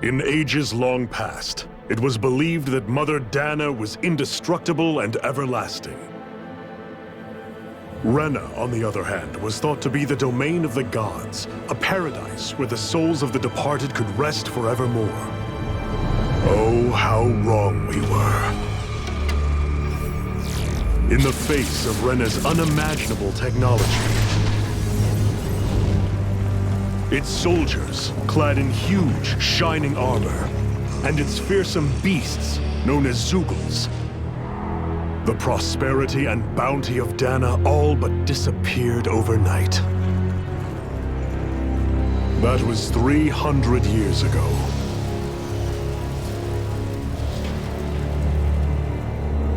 In ages long past, it was believed that Mother Dana was indestructible and everlasting. Rena, on the other hand, was thought to be the domain of the gods, a paradise where the souls of the departed could rest forevermore. Oh, how wrong we were. In the face of Rena's unimaginable technology, its soldiers, clad in huge, shining armor, and its fearsome beasts, known as Zeugles, the prosperity and bounty of Dana all but disappeared overnight. That was 300 years ago.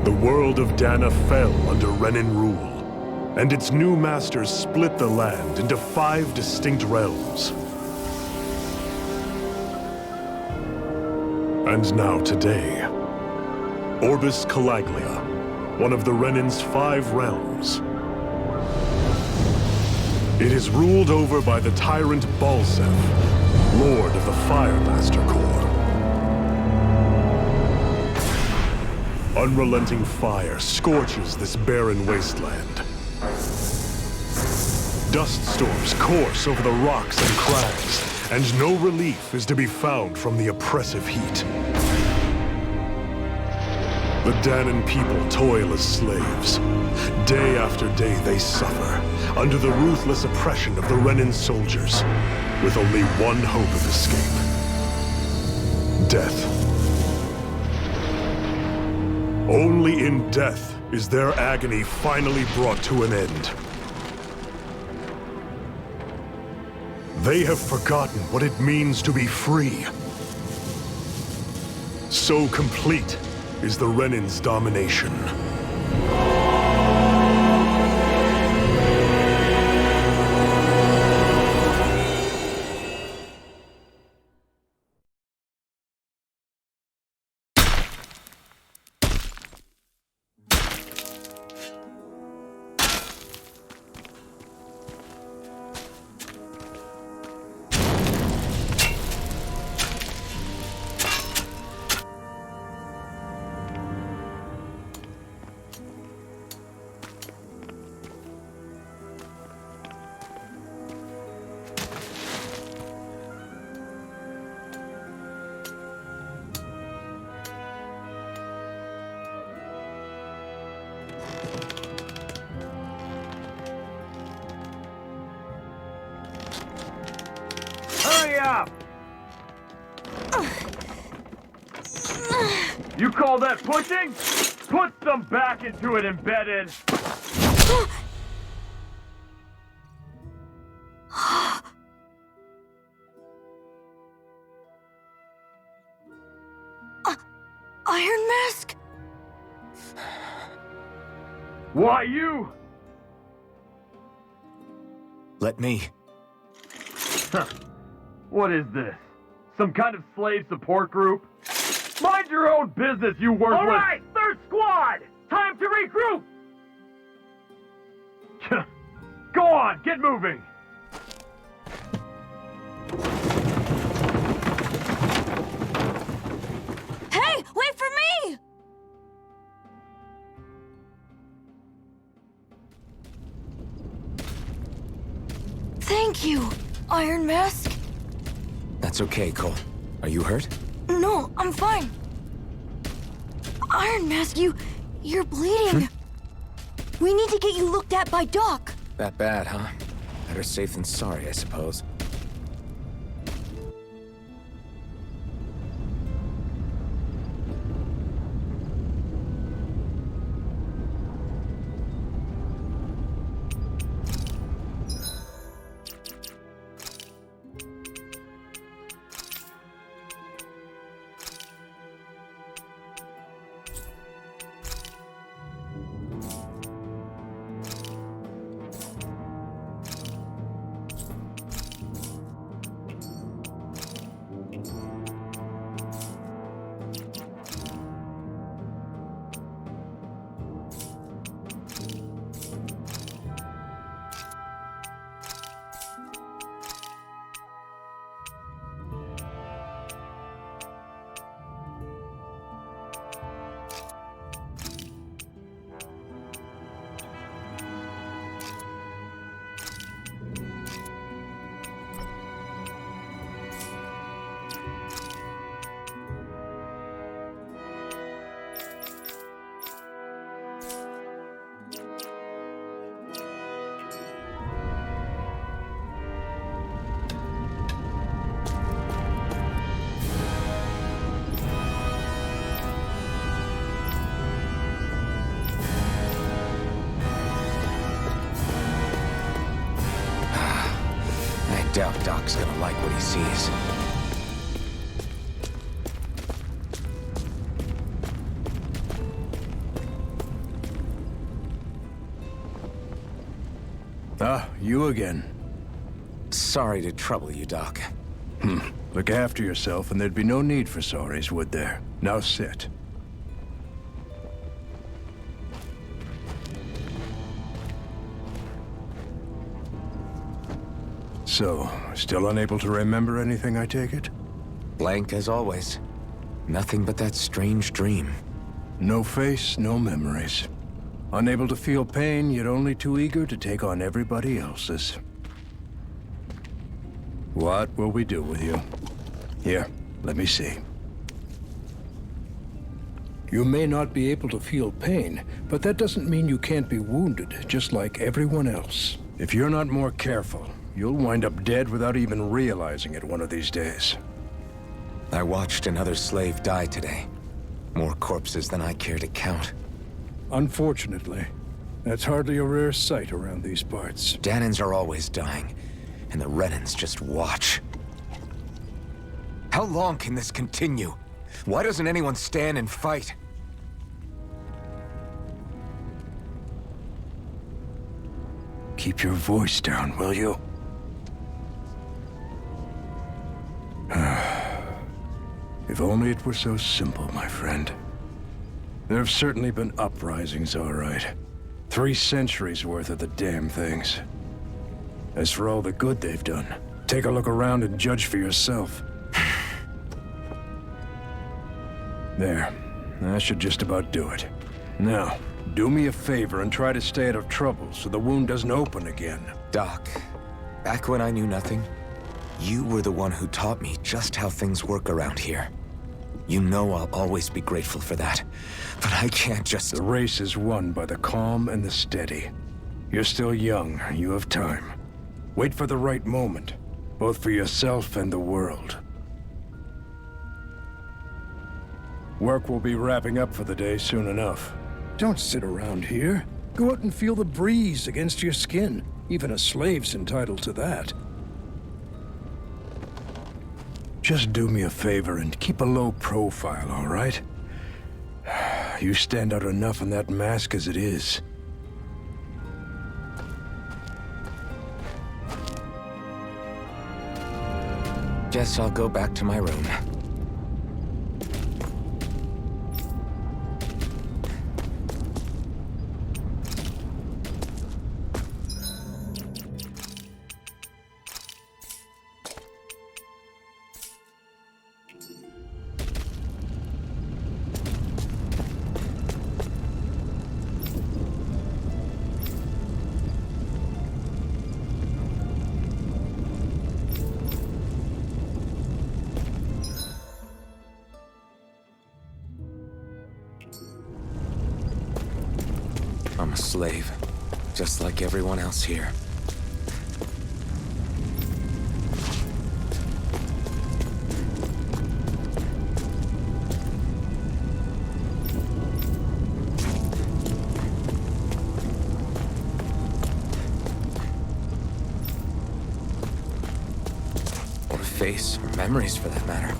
The world of Dana fell under Renan rule, and its new masters split the land into 5 distinct realms. And now today, Orbis Calaglia, one of the Renan's 5 realms. It is ruled over by the tyrant Balsef, Lord of the Firemaster Corps. Unrelenting fire scorches this barren wasteland. Dust storms course over the rocks and crags, and no relief is to be found from the oppressive heat. The Danan people toil as slaves. Day after day they suffer, under the ruthless oppression of the Renan soldiers, with only one hope of escape: death. Only in death is their agony finally brought to an end. They have forgotten what it means to be free. So complete is the Renan's domination. Hurry up! You call that pushing? Put some back into it, embedded! Iron Mask? Why you? Let me. Huh. What is this? Some kind of slave support group? Mind your own business, you worthless— All right, third squad! Time to regroup! Go on, get moving! Hey, wait for me! Thank you, Iron Mask. That's okay, Cole. Are you hurt? No, I'm fine. Iron Mask, you're bleeding. We need to get you looked at by Doc. That bad, huh? Better safe than sorry, I suppose. Doubt Doc's gonna like what he sees. Ah, you again. Sorry to trouble you, Doc. Look after yourself, and there'd be no need for sorries, would there? Now sit. So, still unable to remember anything, I take it? Blank as always. Nothing but that strange dream. No face, no memories. Unable to feel pain, yet only too eager to take on everybody else's. What will we do with you? Here, let me see. You may not be able to feel pain, but that doesn't mean you can't be wounded, just like everyone else. If you're not more careful, you'll wind up dead without even realizing it one of these days. I watched another slave die today. More corpses than I care to count. Unfortunately, that's hardly a rare sight around these parts. Danans are always dying, and the Renans just watch. How long can this continue? Why doesn't anyone stand and fight? Keep your voice down, will you? If only it were so simple, my friend. There have certainly been uprisings, all right. 3 centuries worth of the damn things. As for all the good they've done, take a look around and judge for yourself. There. That should just about do it. Now, do me a favor and try to stay out of trouble so the wound doesn't open again. Doc, back when I knew nothing, you were the one who taught me just how things work around here. You know I'll always be grateful for that, but I can't just... The race is won by the calm and the steady. You're still young, you have time. Wait for the right moment, both for yourself and the world. Work will be wrapping up for the day soon enough. Don't sit around here. Go out and feel the breeze against your skin. Even a slave's entitled to that. Just do me a favor and keep a low profile, all right? You stand out enough in that mask as it is. Guess I'll go back to my room. I'm a slave, just like everyone else here. Or a face, or memories for that matter.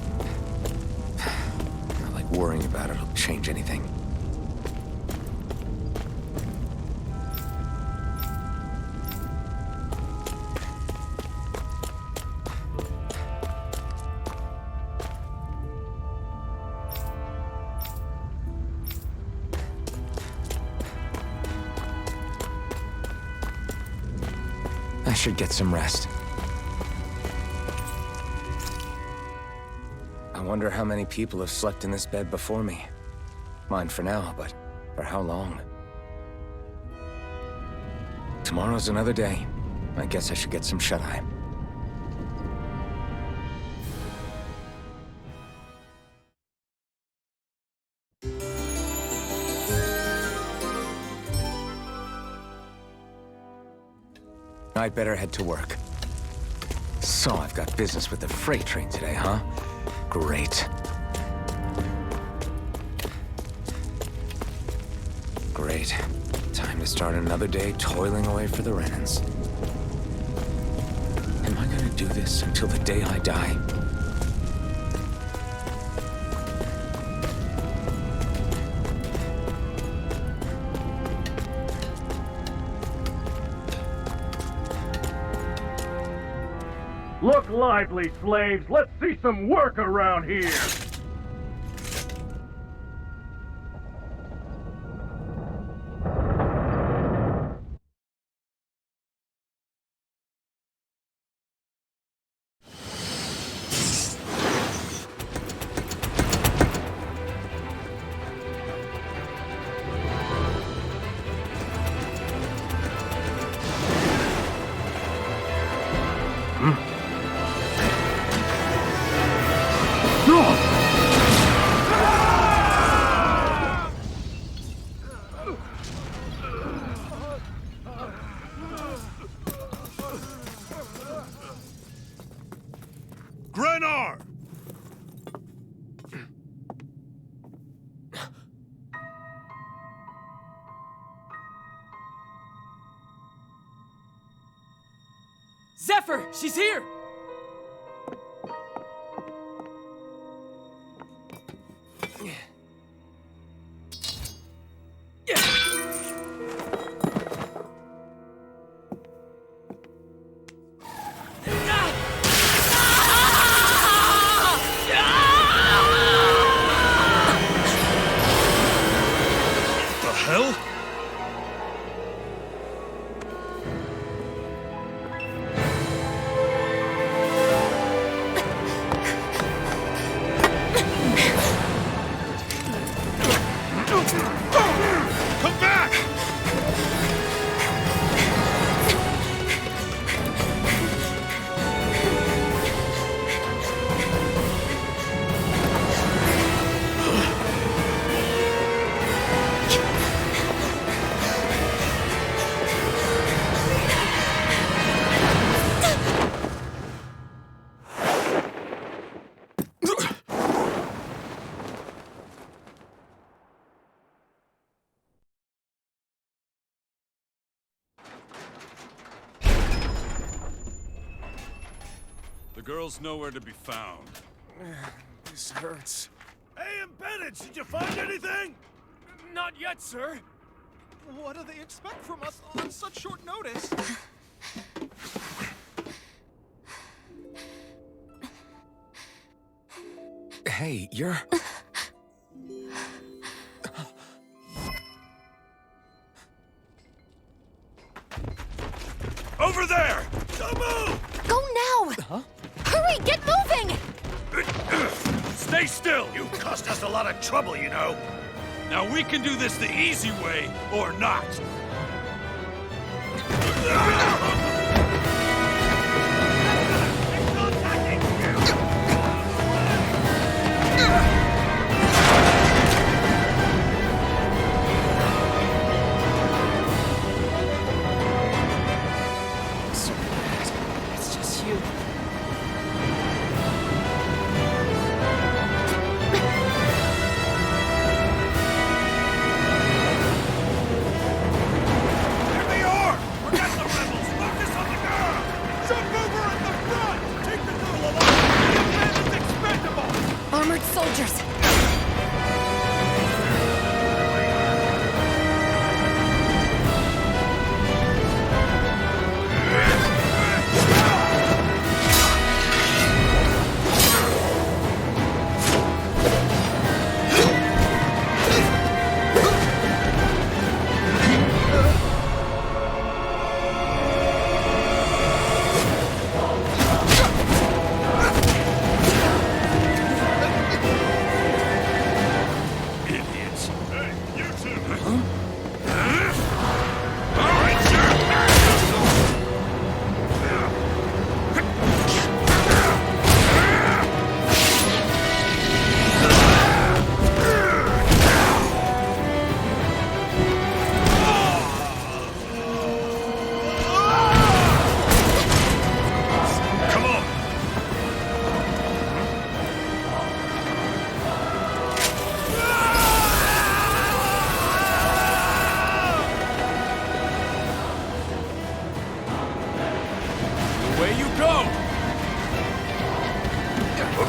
Not like worrying about it'll change anything. I should get some rest. I wonder how many people have slept in this bed before me. Mine for now, but for how long? Tomorrow's another day. I guess I should get some shut-eye. I'd better head to work. So I've got business with the freight train today, huh? Great. Great. Time to start another day toiling away for the Renans. Am I gonna do this until the day I die. Look lively, slaves! Let's see some work around here! Grenar! Zephyr! She's here! The hell? Come back! The girl's nowhere to be found. This hurts. Hey, embedded, did you find anything? Not yet, sir. What do they expect from us on such short notice? Hey, you're... Over there! Don't move! Go now! Huh? Hurry, get moving! Stay still! You caused us a lot of trouble, you know. Now we can do this the easy way, or not. So bad. It's just you. Here they are! Forget the rebels! Focus on the girl! Jump over at the front! Take the girl alive! The man is expendable! Armored soldiers!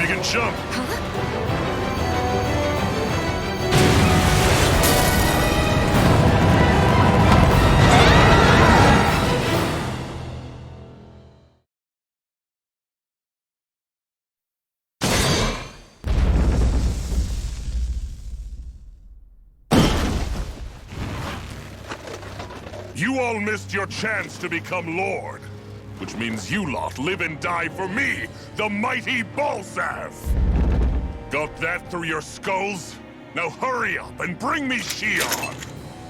you can jump. You all missed your chance to become Lord. Which means you lot live and die for me, the mighty Balsav! Got that through your skulls? Now hurry up and bring me Shion!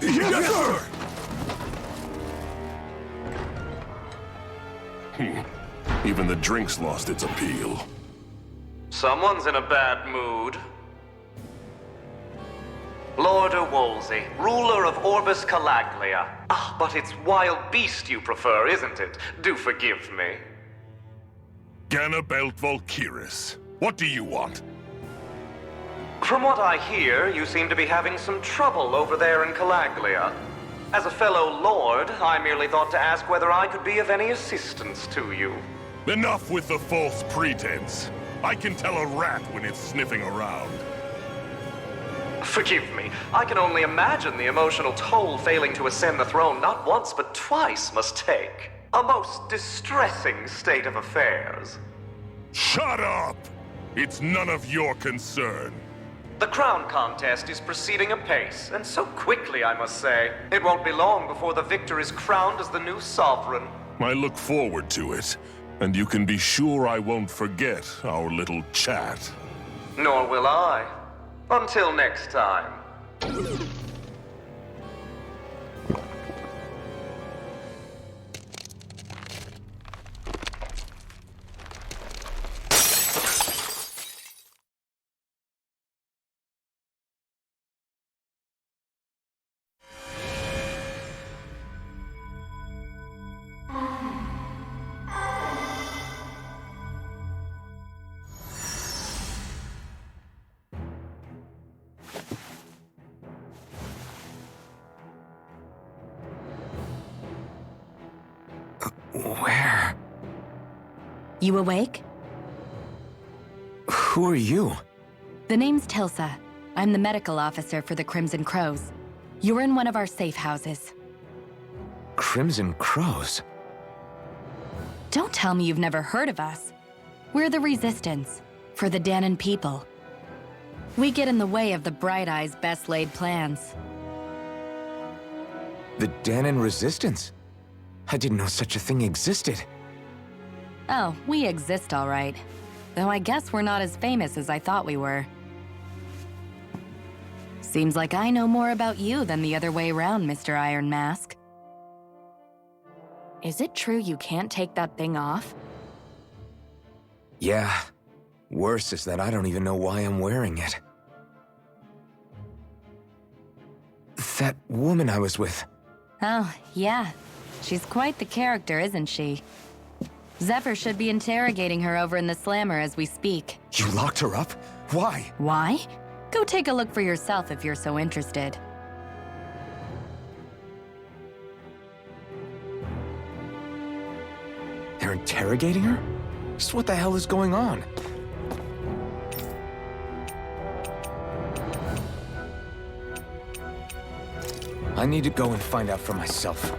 Yes, sir! Even the drink's lost its appeal. Someone's in a bad mood. Lord Wolsey, ruler of Orbis Calaglia. Ah, but it's wild beast you prefer, isn't it? Do forgive me. Ganabelt Valkyris, what do you want? From what I hear, you seem to be having some trouble over there in Calaglia. As a fellow lord, I merely thought to ask whether I could be of any assistance to you. Enough with the false pretense. I can tell a rat when it's sniffing around. Forgive me, I can only imagine the emotional toll failing to ascend the throne not once but twice must take. A most distressing state of affairs. Shut up! It's none of your concern. The crown contest is proceeding apace, and so quickly, I must say. It won't be long before the victor is crowned as the new sovereign. I look forward to it, and you can be sure I won't forget our little chat. Nor will I. Until next time. Where? You awake? Who are you? The name's Tilsa. I'm the medical officer for the Crimson Crows. You're in one of our safe houses. Crimson Crows? Don't tell me you've never heard of us. We're the Resistance, for the Danon people. We get in the way of the Bright Eyes' best-laid plans. The Danon Resistance? I didn't know such a thing existed. Oh, we exist all right. Though I guess we're not as famous as I thought we were. Seems like I know more about you than the other way around, Mr. Iron Mask. Is it true you can't take that thing off? Yeah. Worse is that I don't even know why I'm wearing it. That woman I was with. Oh, yeah. She's quite the character, isn't she? Zephyr should be interrogating her over in the Slammer as we speak. You locked her up? Why? Why? Go take a look for yourself if you're so interested. They're interrogating her? Just what the hell is going on? I need to go and find out for myself.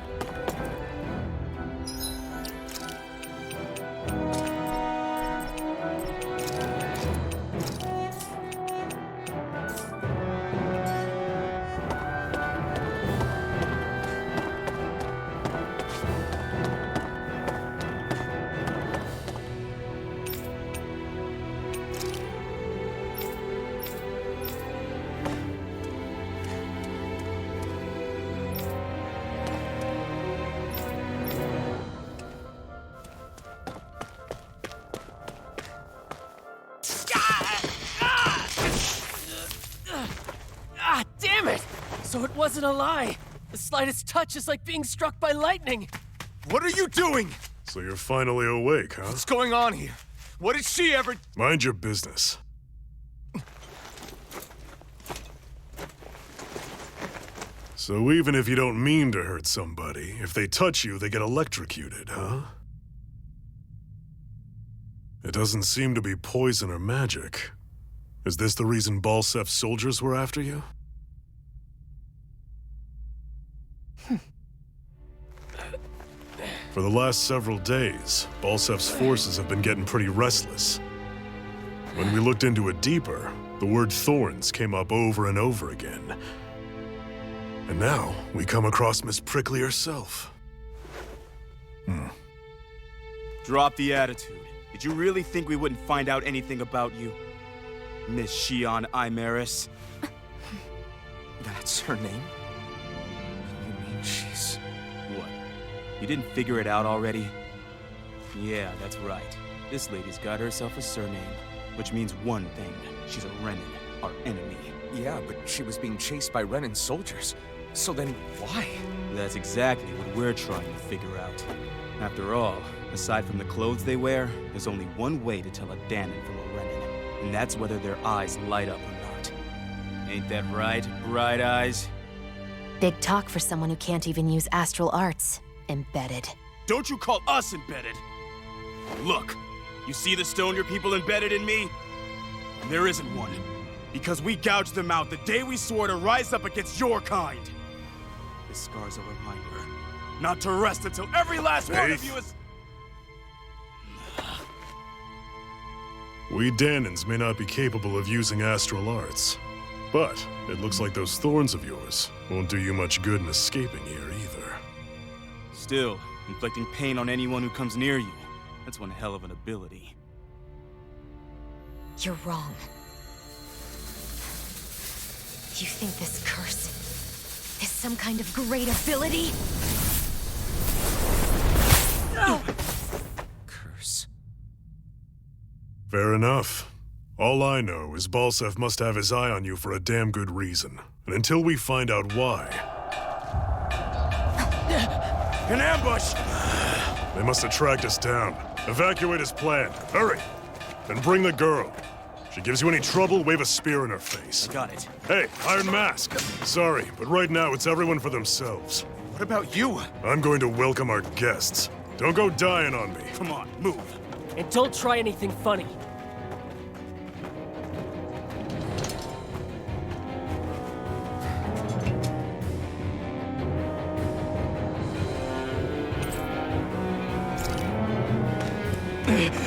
Ah, damn it! So it wasn't a lie. The slightest touch is like being struck by lightning. What are you doing? So you're finally awake, huh? What's going on here? What did she ever... Mind your business. So even if you don't mean to hurt somebody, if they touch you, they get electrocuted, huh? It doesn't seem to be poison or magic. Is this the reason Balsef's soldiers were after you? For the last several days, Balsef's forces have been getting pretty restless. When we looked into it deeper, the word thorns came up over and over again. And now, we come across Miss Prickly herself. Drop the attitude. Did you really think we wouldn't find out anything about you? Miss Shion Imaris? That's her name? You mean she's... What? You didn't figure it out already? Yeah, that's right. This lady's got herself a surname, which means one thing. She's a Renin, our enemy. Yeah, but she was being chased by Renin soldiers. So then, why? That's exactly what we're trying to figure out. After all, aside from the clothes they wear, there's only one way to tell a Danon from a Renin, and that's whether their eyes light up or not. Ain't that right, Bright Eyes? Big talk for someone who can't even use astral arts. Embedded. Don't you call us embedded! Look, you see the stone your people embedded in me? There isn't one, because we gouged them out the day we swore to rise up against your kind. This scar's a reminder, not to rest until every last one of you is... We Danons may not be capable of using astral arts, but it looks like those thorns of yours won't do you much good in escaping here either. Still, inflicting pain on anyone who comes near you, that's one hell of an ability. You're wrong. You think this curse is some kind of great ability? Curse. Fair enough. All I know is Balsef must have his eye on you for a damn good reason. And until we find out why... An ambush! They must have tracked us down. Evacuate as planned. Hurry! And bring the girl. If she gives you any trouble, wave a spear in her face. Got it. Hey, Iron Mask! Sorry, but right now it's everyone for themselves. What about you? I'm going to welcome our guests. Don't go dying on me. Come on, move. And don't try anything funny.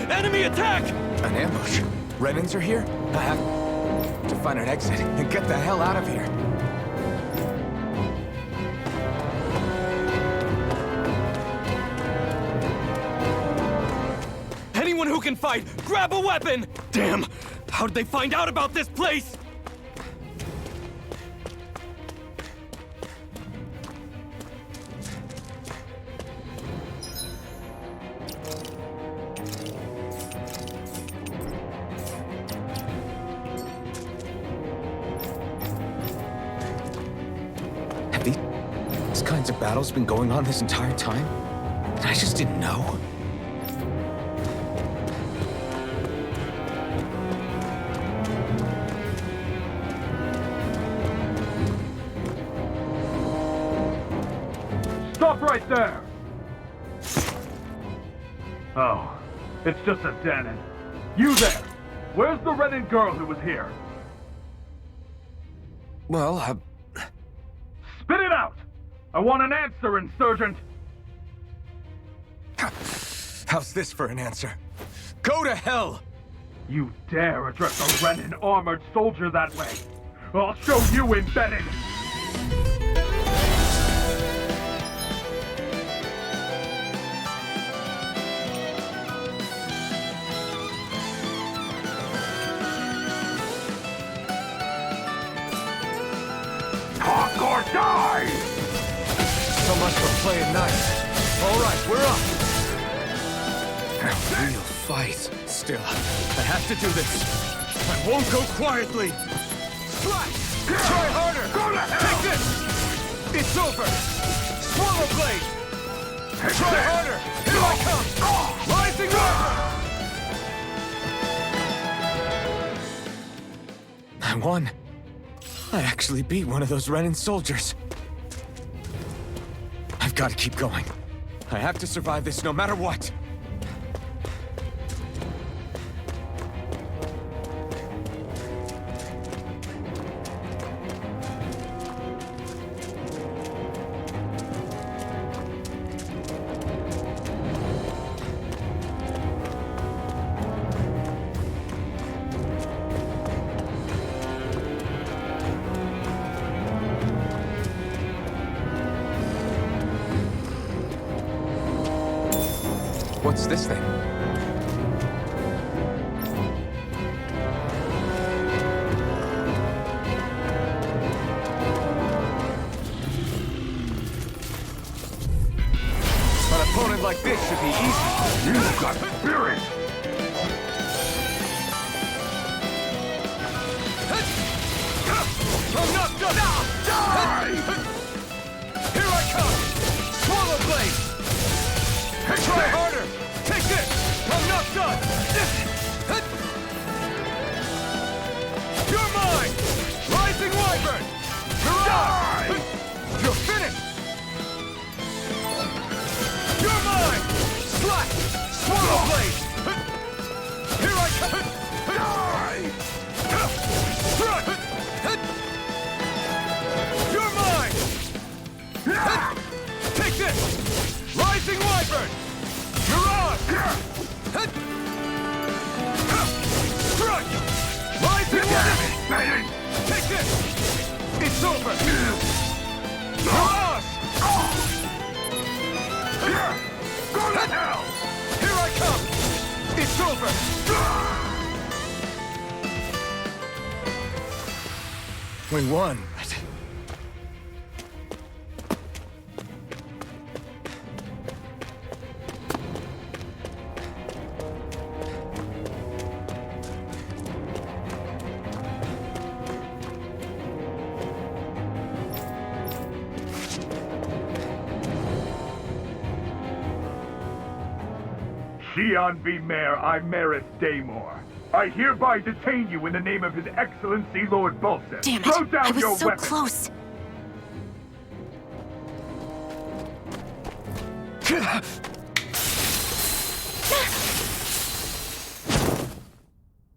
Enemy attack! An ambush? Renins are here? I have to find an exit and get the hell out of here. Anyone who can fight, grab a weapon! Damn! How did they find out about this place? Have these kinds of battles been going on this entire time? And I just didn't know. Stop right there! Oh, it's just a Danon. You there! Where's the Renin girl who was here? Well, Spit it out! I want an answer, Insurgent! how's this for an answer? Go to hell! You dare address a Renin armored soldier that way? I'll show you embedded! Talk or die! So much for playing nice. All right, we're up. A real fight. Still, I have to do this. I won't go quietly. Slash! Try harder! Go to hell! Take this! It's over! Swallow blade! Try harder! Here I come! Rising up! I won. I actually beat one of those Renin soldiers. I've got to keep going. I have to survive this no matter what. What's this thing? An opponent like this should be easy. You've got spirit! I'm not done! Die! Here I come! Swallow blade! Try harder! Take this! I'm not done! You're mine! Rising Wyvern! Mirage! You're finished! You're mine! Slash! Swallow blade! Here I come! Die! Strut! You're mine! Take this! Rising Wyvern! Mirage! Strike! Rising Wyvern! Take this! It's over! Mirage! Go to hell! Here I come! It's over! We won. Xian V. Mayor, I Maris Daymore. I hereby detain you in the name of His Excellency Lord Volseth. Damn it! Throw down I was your so weapon. close.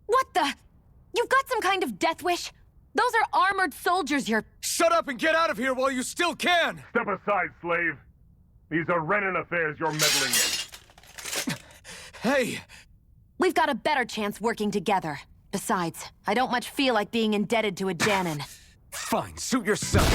What the? You've got some kind of death wish? Those are armored soldiers you're... Shut up and get out of here while you still can! Step aside, slave. These are Renan affairs you're meddling in. Hey! We've got a better chance working together. Besides, I don't much feel like being indebted to a Danon. Fine, suit yourself.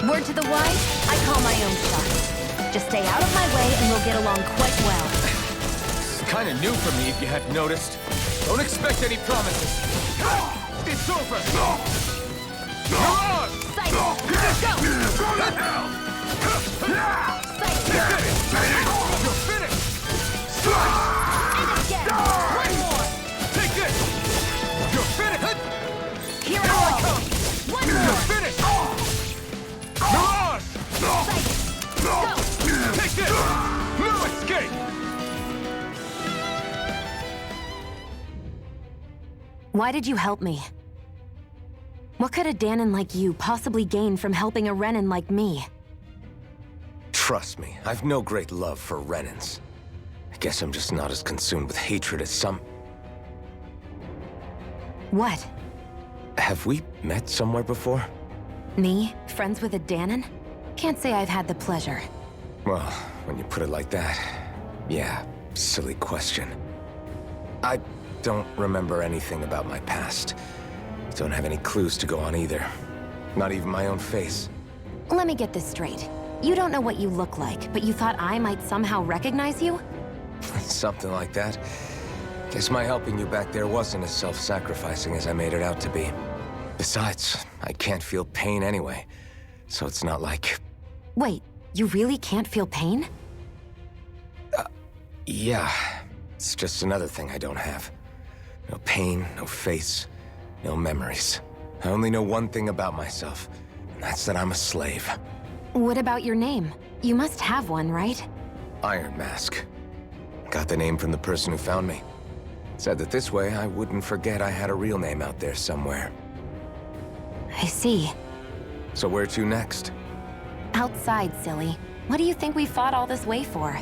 Word to the wise, I call my own shots. Just stay out of my way and we'll get along quite well. It's kind of new for me, if you hadn't noticed. Don't expect any promises. It's over! Mirage! Sight! Go! Go to hell! Sight! You're finished! And again! One more! Take this! You're finished! Here Here I I go! come! One You're more! finished! Mirage! Sight! Go! Take this! No escape! Why did you help me? What could a Danon like you possibly gain from helping a Renan like me? Trust me, I've no great love for Renans. I guess I'm just not as consumed with hatred as some... What? Have we met somewhere before? Me? Friends with a Danon? Can't say I've had the pleasure. Well, when you put it like that, yeah, silly question. I don't remember anything about my past. Don't have any clues to go on either. Not even my own face. Let me get this straight. You don't know what you look like, but you thought I might somehow recognize you? Something like that. Guess my helping you back there wasn't as self-sacrificing as I made it out to be. Besides, I can't feel pain anyway, so it's not like... Wait, you really can't feel pain? Yeah, it's just another thing I don't have. No pain, no face, no memories. I only know one thing about myself, and that's that I'm a slave. What about your name? You must have one, right? Iron Mask. Got the name from the person who found me. Said that this way I wouldn't forget I had a real name out there somewhere. I see. So where to next? Outside, silly. What do you think we fought all this way for?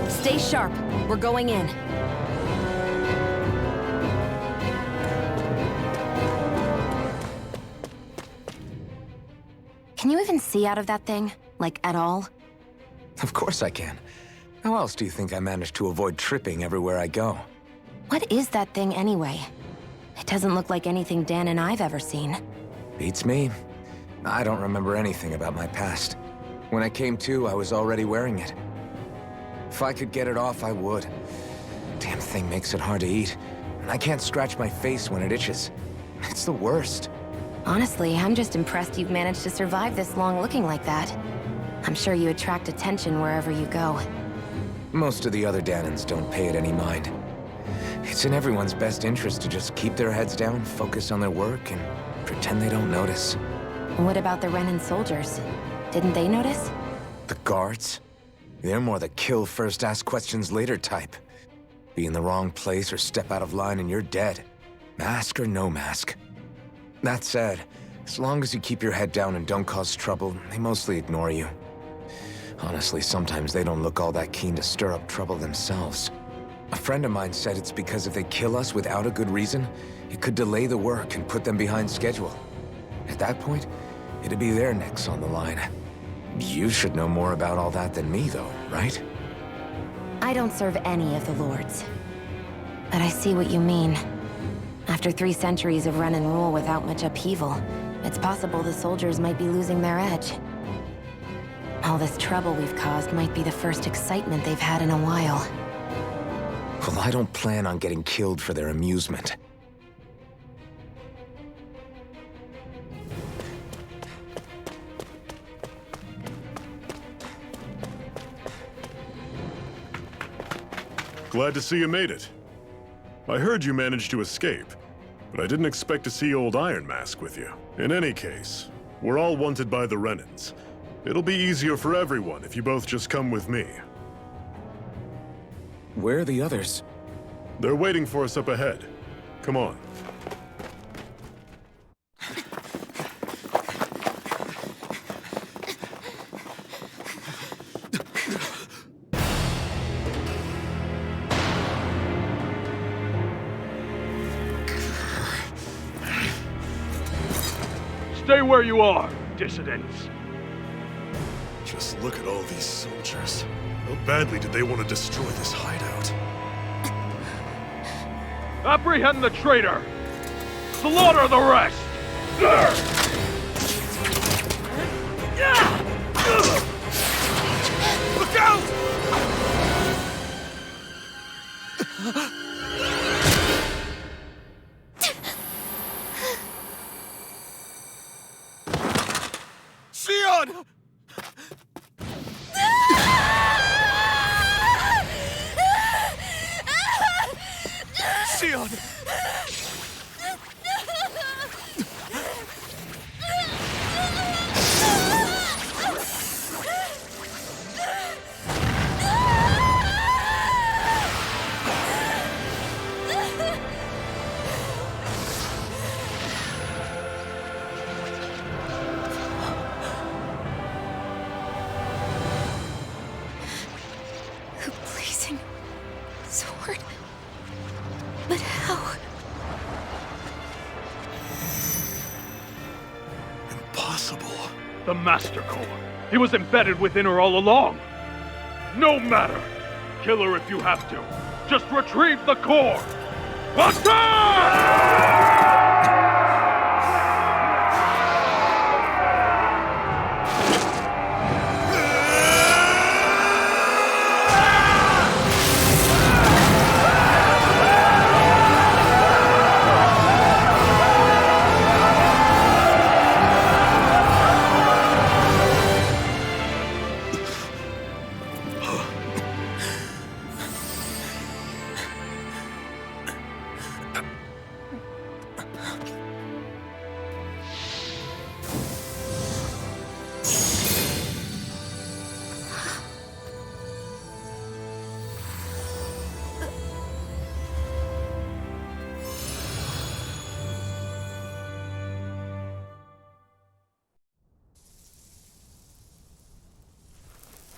Stay sharp. We're going in. Can you even see out of that thing? Like, at all? Of course I can. How else do you think I managed to avoid tripping everywhere I go? What is that thing anyway? It doesn't look like anything Dan and I've ever seen. Beats me. I don't remember anything about my past. When I came to, I was already wearing it. If I could get it off, I would. Damn thing makes it hard to eat. And I can't scratch my face when it itches. It's the worst. Honestly, I'm just impressed you've managed to survive this long looking like that. I'm sure you attract attention wherever you go. Most of the other Danans don't pay it any mind. It's in everyone's best interest to just keep their heads down, focus on their work, and pretend they don't notice. What about the Renan soldiers? Didn't they notice? The guards? They're more the kill first, ask questions later type. Be in the wrong place or step out of line and you're dead. Mask or no mask. That said, as long as you keep your head down and don't cause trouble, they mostly ignore you. Honestly, sometimes they don't look all that keen to stir up trouble themselves. A friend of mine said it's because if they kill us without a good reason, it could delay the work and put them behind schedule. At that point, it'd be their necks on the line. You should know more about all that than me, though, right? I don't serve any of the lords. But I see what you mean. After 3 centuries of run and rule without much upheaval, it's possible the soldiers might be losing their edge. All this trouble we've caused might be the first excitement they've had in a while. Well, I don't plan on getting killed for their amusement. Glad to see you made it. I heard you managed to escape, but I didn't expect to see old Iron Mask with you. In any case, we're all wanted by the Renans. It'll be easier for everyone if you both just come with me. Where are the others? They're waiting for us up ahead. Come on. Stay where you are, dissidents. Just look at all these soldiers. How badly did they want to destroy this hideout? Apprehend the traitor! Slaughter the rest! Look out! Sion! Sion! Blazing sword. But how? Impossible. The Master Core. He was embedded within her all along. No matter. Kill her if you have to. Just retrieve the core. Attack!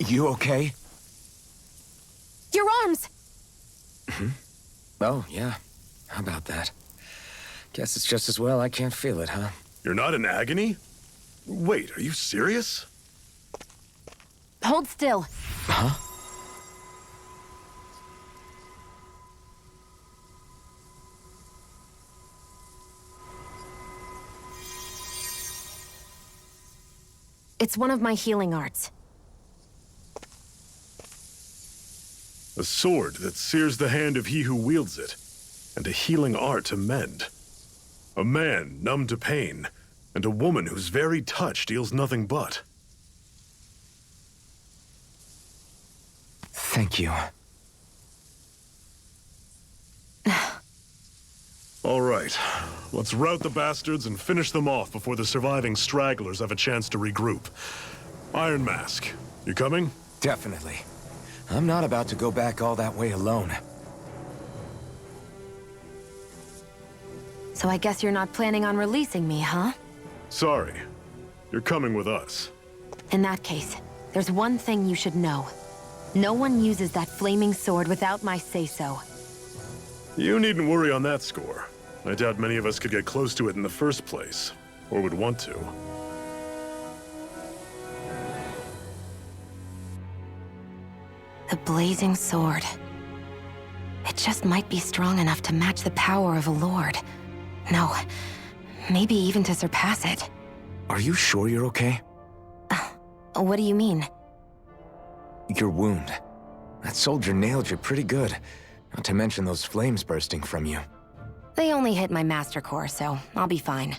You okay? Your arms! Oh, yeah. How about that? Guess it's just as well I can't feel it, huh? You're not in agony? Wait, are you serious? Hold still. Huh? It's one of my healing arts. A sword that sears the hand of he who wields it, and a healing art to mend. A man numb to pain, and a woman whose very touch deals nothing but. Thank you. All right, let's rout the bastards and finish them off before the surviving stragglers have a chance to regroup. Iron Mask, you coming? Definitely. I'm not about to go back all that way alone. So I guess you're not planning on releasing me, huh? Sorry. You're coming with us. In that case, there's one thing you should know. No one uses that flaming sword without my say-so. You needn't worry on that score. I doubt many of us could get close to it in the first place, or would want to. The blazing sword. It just might be strong enough to match the power of a lord. No, maybe even to surpass it. Are you sure you're okay? What do you mean? Your wound. That soldier nailed you pretty good. Not to mention those flames bursting from you. They only hit my master core, so I'll be fine.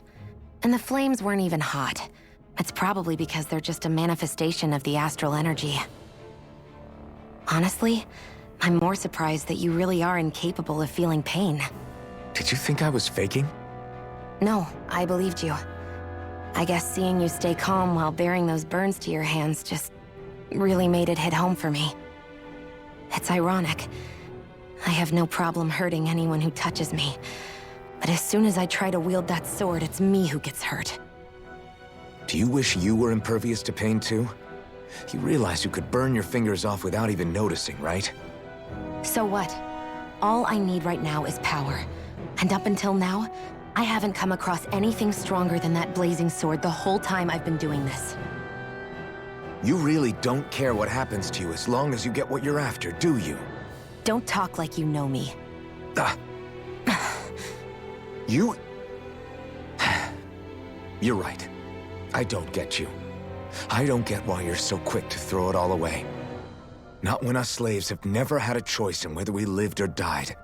And the flames weren't even hot. It's probably because they're just a manifestation of the astral energy. Honestly, I'm more surprised that you really are incapable of feeling pain. Did you think I was faking? No, I believed you. I guess seeing you stay calm while bearing those burns to your hands just really made it hit home for me. It's ironic. I have no problem hurting anyone who touches me. But as soon as I try to wield that sword, it's me who gets hurt. Do you wish you were impervious to pain too? You realize you could burn your fingers off without even noticing, right? So what? All I need right now is power. And up until now, I haven't come across anything stronger than that blazing sword the whole time I've been doing this. You really don't care what happens to you as long as you get what you're after, do you? Don't talk like you know me. You... You're right. I don't get you. I don't get why you're so quick to throw it all away. Not when us slaves have never had a choice in whether we lived or died.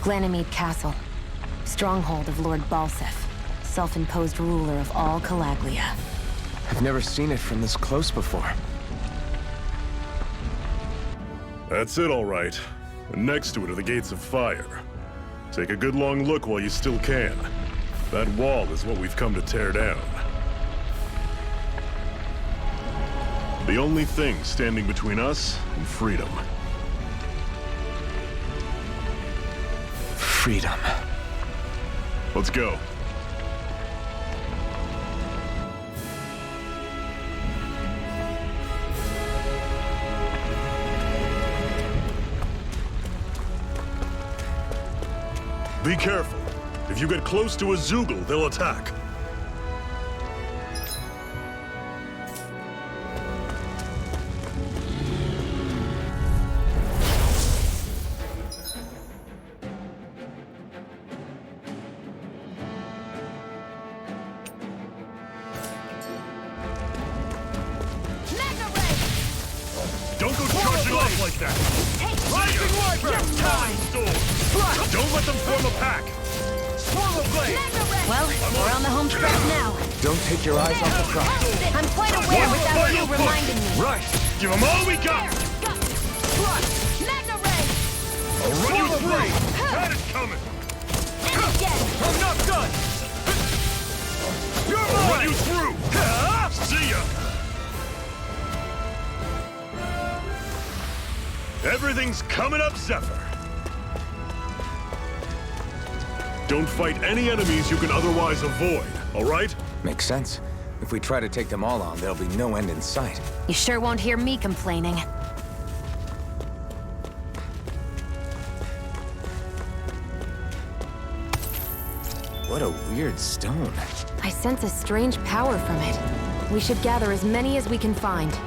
Ganymede Castle. stronghold of Lord Balsef, self-imposed ruler of all Calaglia. I've never seen it from this close before. That's it, all right. And next to it are the Gates of Fire. Take a good long look while you still can. That wall is what we've come to tear down. The only thing standing between us and freedom. Freedom. Let's go. Be careful. If you get close to a Zoogle, they'll attack. Don't go charging off like that! Rising Wyvern! Time Storm! Don't let them form a pack! Swallow Blade! Well, we're on the home stretch now. Don't take your eyes off the prize. I'm quite aware without you reminding me. Right! Give them all we got! Magna Ray! I'll run you through! Had it coming! And again! I'm not done! I'll run you through! See ya! Everything's coming up, Zephyr! Don't fight any enemies you can otherwise avoid, all right? Makes sense. If we try to take them all on, there'll be no end in sight. You sure won't hear me complaining. What a weird stone. I sense a strange power from it. We should gather as many as we can find.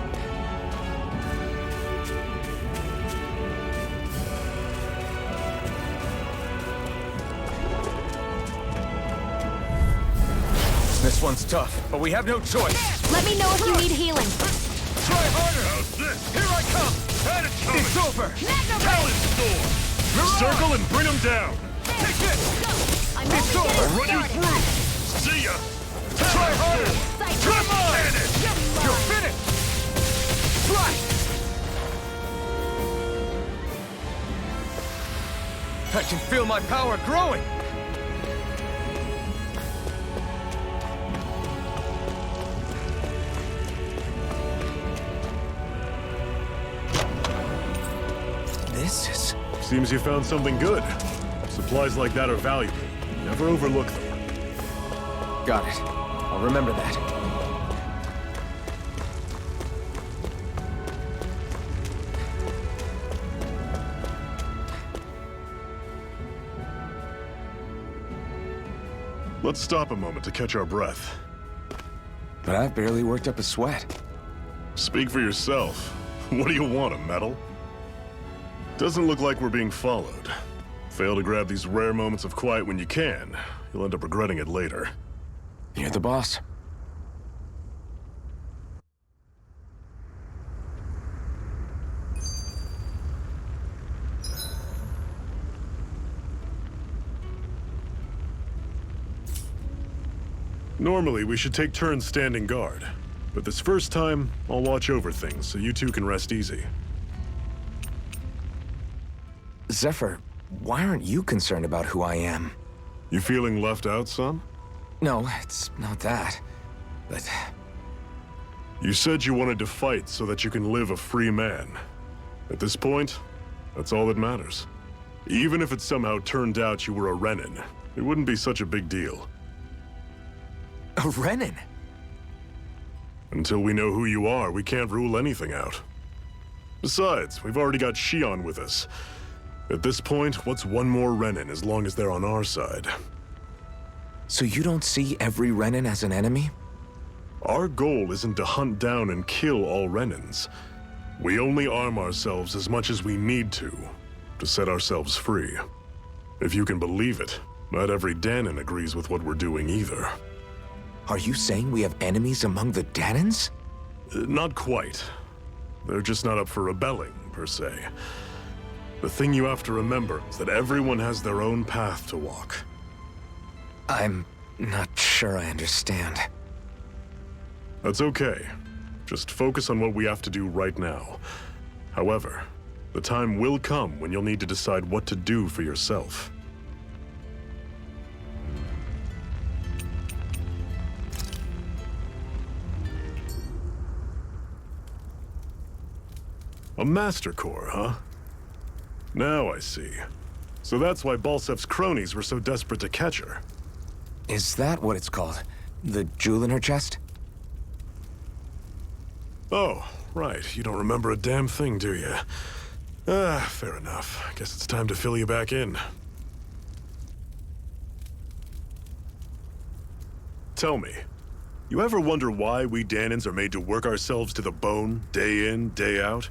This one's tough, but we have no choice. Let me know if you need healing. Try harder! How's this? Here I come! Had it coming! It's over! Talon Storm! Circle and bring them down! Take this! I'm It's over! I'll run you through! See ya! Try harder! Come on! You're finished! Right! I can feel my power growing! This is... Seems you found something good. Supplies like that are valuable. Never overlook them. Got it. I'll remember that. Let's stop a moment to catch our breath. But I've barely worked up a sweat. Speak for yourself. What do you want, a medal? Doesn't look like we're being followed. Fail to grab these rare moments of quiet when you can. You'll end up regretting it later. You're the boss. Normally, we should take turns standing guard. But this first time, I'll watch over things so you two can rest easy. Zephyr, why aren't you concerned about who I am? You feeling left out, son? No, it's not that. But... You said you wanted to fight so that you can live a free man. At this point, that's all that matters. Even if it somehow turned out you were a Renin, it wouldn't be such a big deal. A Renin? Until we know who you are, we can't rule anything out. Besides, we've already got Shion with us. At this point, what's one more Renin as long as they're on our side? So you don't see every Renin as an enemy? Our goal isn't to hunt down and kill all Renins. We only arm ourselves as much as we need to set ourselves free. If you can believe it, not every Danon agrees with what we're doing either. Are you saying we have enemies among the Danons? Not quite. They're just not up for rebelling, per se. The thing you have to remember is that everyone has their own path to walk. I'm not sure I understand. That's okay. Just focus on what we have to do right now. However, the time will come when you'll need to decide what to do for yourself. A Master Core, huh? Now I see. So that's why Balsef's cronies were so desperate to catch her. Is that what it's called? The jewel in her chest? Oh, right. You don't remember a damn thing, do you? Fair enough. Guess it's time to fill you back in. Tell me, you ever wonder why we Danans are made to work ourselves to the bone, day in, day out?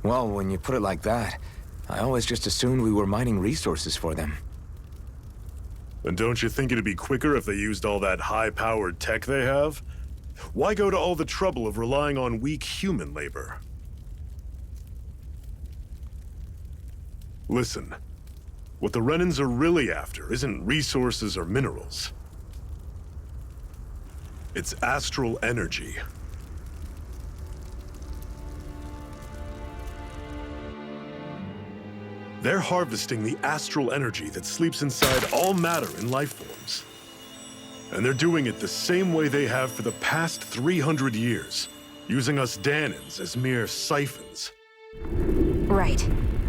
Well, when you put it like that, I always just assumed we were mining resources for them. And don't you think it'd be quicker if they used all that high-powered tech they have? Why go to all the trouble of relying on weak human labor? Listen, what the Renans are really after isn't resources or minerals. It's astral energy. They're harvesting the astral energy that sleeps inside all matter in life forms. And they're doing it the same way they have for the past 300 years, using us Danans as mere siphons. Right.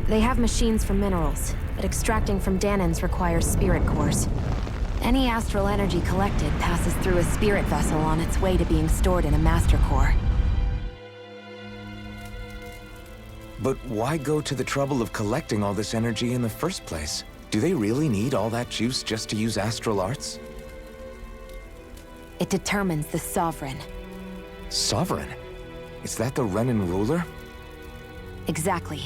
They have machines for minerals, but extracting from Danans requires spirit cores. Any astral energy collected passes through a spirit vessel on its way to being stored in a master core. But why go to the trouble of collecting all this energy in the first place? Do they really need all that juice just to use astral arts? It determines the Sovereign. Sovereign? Is that the Renan ruler? Exactly.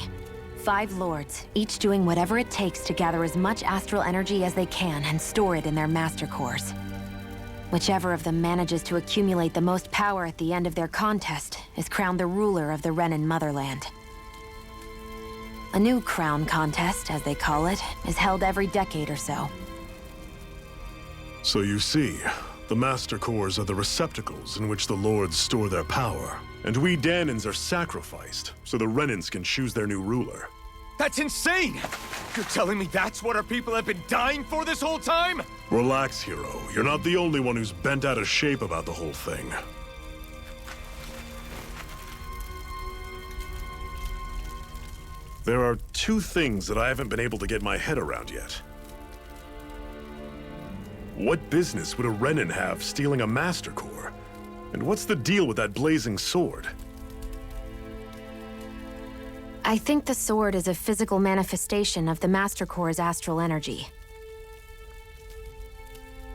5 lords, each doing whatever it takes to gather as much astral energy as they can and store it in their master cores. Whichever of them manages to accumulate the most power at the end of their contest is crowned the ruler of the Renan motherland. A new crown contest, as they call it, is held every decade or so. So you see, the Master Cores are the receptacles in which the Lords store their power. And we Danans are sacrificed, so the Renans can choose their new ruler. That's insane! You're telling me that's what our people have been dying for this whole time? Relax, hero. You're not the only one who's bent out of shape about the whole thing. There are 2 things that I haven't been able to get my head around yet. What business would a Renan have stealing a Master Core? And what's the deal with that blazing sword? I think the sword is a physical manifestation of the Master Core's astral energy.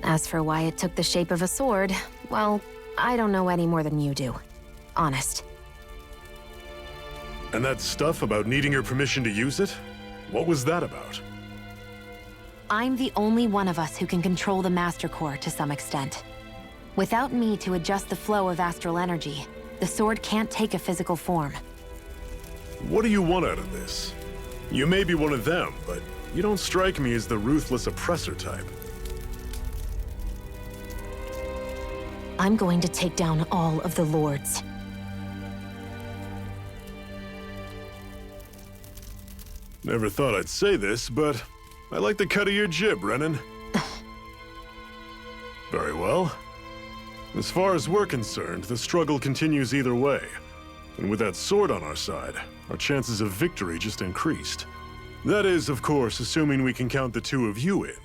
As for why it took the shape of a sword, well, I don't know any more than you do. Honest. And that stuff about needing your permission to use it? What was that about? I'm the only one of us who can control the Master Core to some extent. Without me to adjust the flow of astral energy, the sword can't take a physical form. What do you want out of this? You may be one of them, but you don't strike me as the ruthless oppressor type. I'm going to take down all of the lords. Never thought I'd say this, but I like the cut of your jib, Renan. Very well. As far as we're concerned, the struggle continues either way. And with that sword on our side, our chances of victory just increased. That is, of course, assuming we can count the 2 of you in.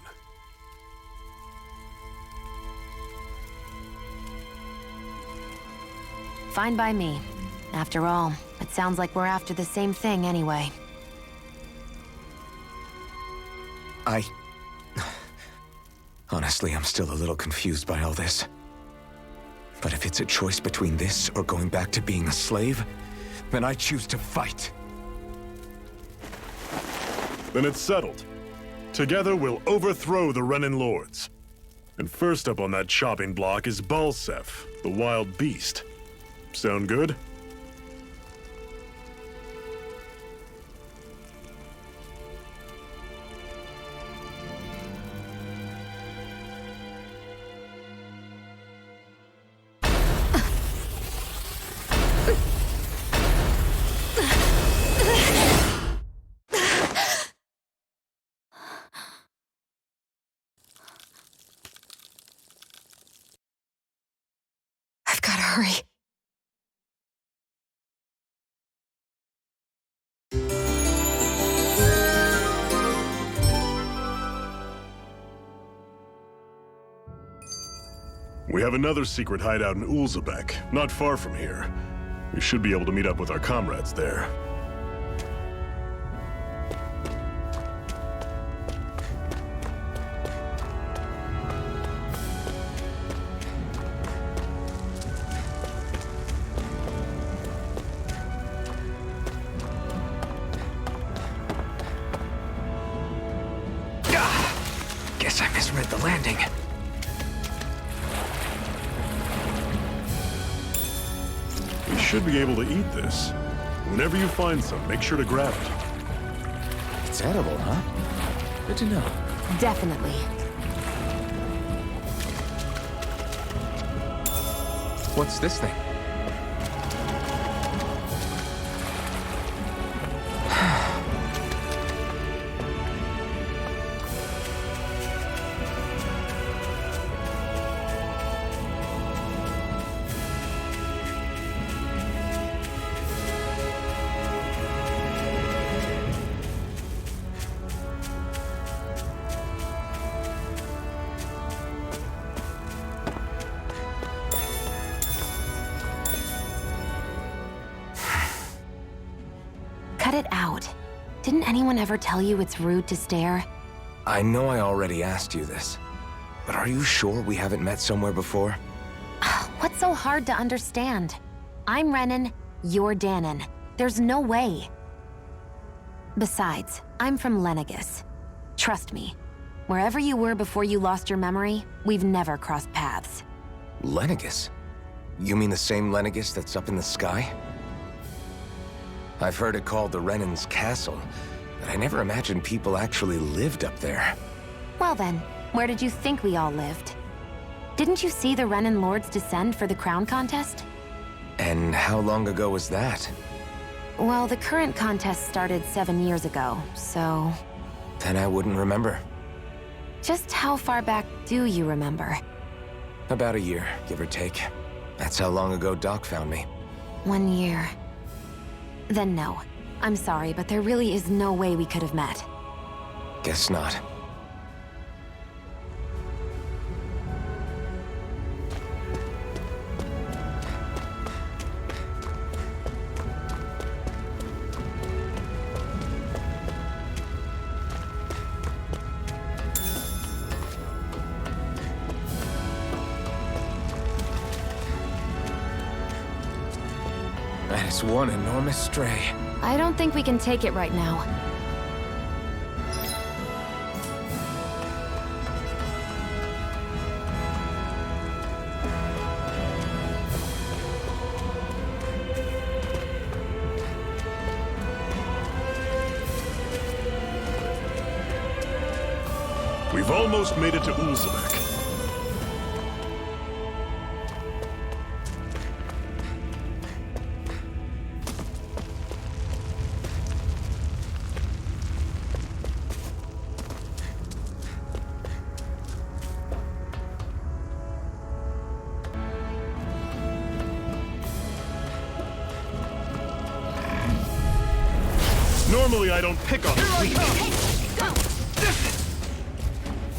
Fine by me. After all, it sounds like we're after the same thing anyway. Honestly, I'm still a little confused by all this. But if it's a choice between this or going back to being a slave, then I choose to fight. Then it's settled. Together we'll overthrow the Renan Lords. And first up on that chopping block is Balsef, the wild beast. Sound good? hurry. We have another secret hideout in Ulzebek, not far from here. We should be able to meet up with our comrades there. Guess I misread the landing. We should be able to eat this. Whenever you find some, make sure to grab it. It's edible, huh? Good to know. Definitely. What's this thing? Cut it out. Didn't anyone ever tell you it's rude to stare? I know I already asked you this, but are you sure we haven't met somewhere before? What's so hard to understand? I'm Renan, you're Danon. There's no way. Besides, I'm from Lenegis. Trust me, wherever you were before you lost your memory, we've never crossed paths. Lenegis? You mean the same Lenegis that's up in the sky? I've heard it called the Renan's Castle, but I never imagined people actually lived up there. Well then, where did you think we all lived? Didn't you see the Renan Lords descend for the crown contest? And how long ago was that? Well, the current contest started 7 years ago, so... Then I wouldn't remember. Just how far back do you remember? About a year, give or take. That's how long ago Doc found me. 1 year. Then no. I'm sorry, but there really is no way we could have met. Guess not. That is one enormous stray. I don't think we can take it right now. We've almost made it to Ulzebek. Normally I don't pick on the weak.